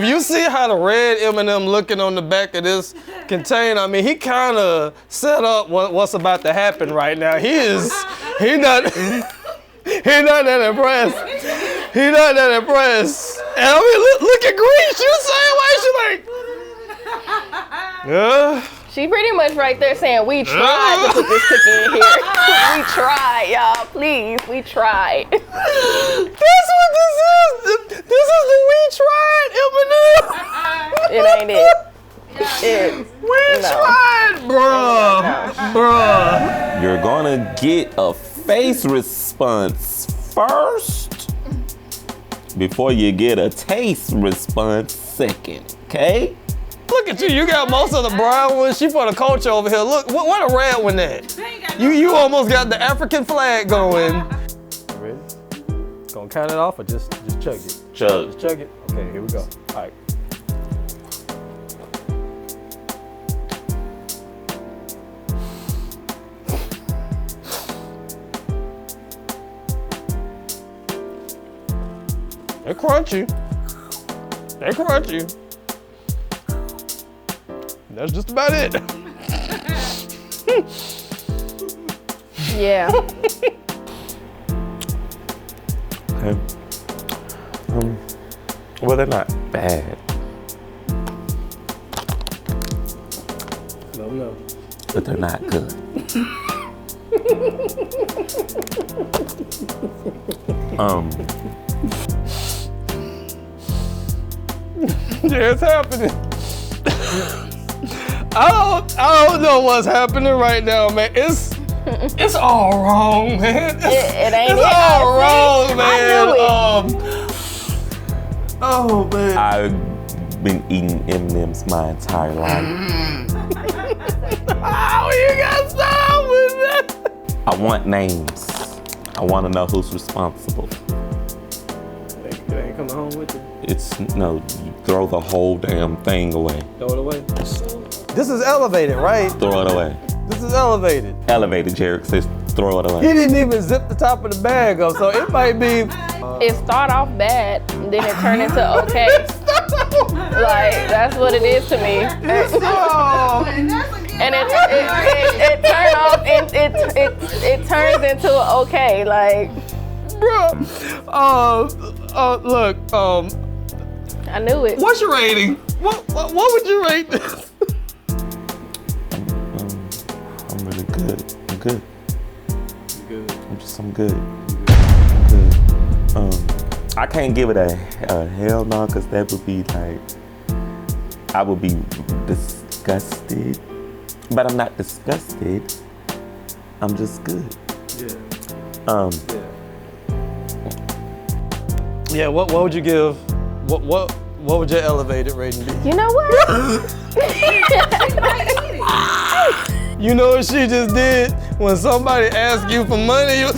if you see how the red M&M looking on the back of this container, I mean, he kind of set up what's about to happen right now. He not that impressed. He not that impressed. And I mean, look at Green. She the same way. She like, She pretty much right there saying, we tried to put this cookie in here. We tried, y'all. Please, we tried. That's what this is. This is the we tried M&M. It ain't it. We tried, bruh. You're gonna get a face response first before you get a taste response second, okay? Look at you. You got most of the brown ones. She for the culture over here. Look, what a red one at? You almost got the African flag going. Ready? Gonna count it off or just chug it? Chug. Just chug it? Okay, here we go. All right. They're crunchy. They're crunchy. That's just about it. Yeah. Okay. Well, they're not bad. No. But they're not good. Yeah, it's happening. I don't know what's happening right now, man. It's all wrong, man. It ain't it's all wrong, man. I knew it. Oh man. I've been eating M&Ms my entire life. How you got stop with that? I want names. I want to know who's responsible. They ain't coming home with you. No, you throw the whole damn thing away. Throw it away. This is elevated, right? Throw it away. This is elevated. Elevated, Jarek says throw it away. He didn't even zip the top of the bag up, so it might be. It start off bad, and then it turn into okay. Like, that's what it is to me. And it turn off, and it turns into okay, like. Bruh. Look, I knew it. what's your rating? What would you rate this? I'm really good. I'm good. Good. I'm good. I can't give it a hell no, because that would be like, I would be disgusted. But I'm not disgusted. I'm just good. Yeah. Yeah. What would you give? What would your elevated rating be? You know what? You know what she just did? When somebody asks you for money, you.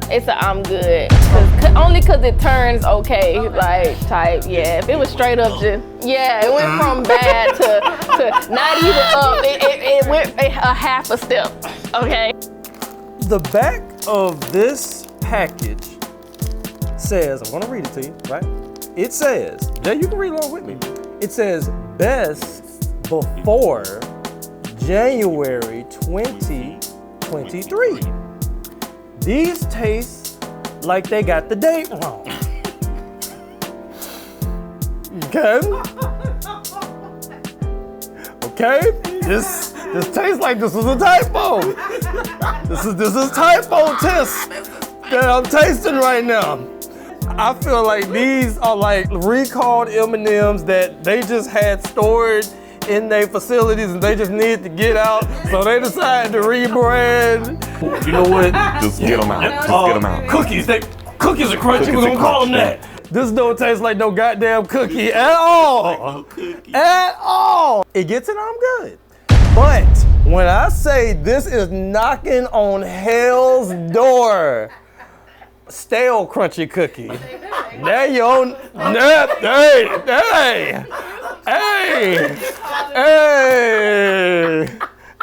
It's a I'm good. Only cause it turns okay, like type, yeah. If it was straight up just, yeah, it went from bad to not even up. It went a half a step, okay? The back of this package says, I'm gonna read it to you, right? It says, yeah, you can read along with me. It says, best before January 2023. These taste like they got the date wrong. Okay? Okay? This tastes like this was a typo. This is typo test that I'm tasting right now. I feel like these are like recalled M&Ms that they just had stored in their facilities and they just needed to get out, so they decided to rebrand. You know what? Just get them out. Just get them out. Cookies are crunchy. We're gonna call them that. This don't taste like no goddamn cookie at all. At all. It gets it, I'm good. But when I say this is knocking on hell's door, stale crunchy cookie. Now you own. Hey,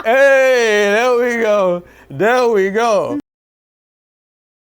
there we go.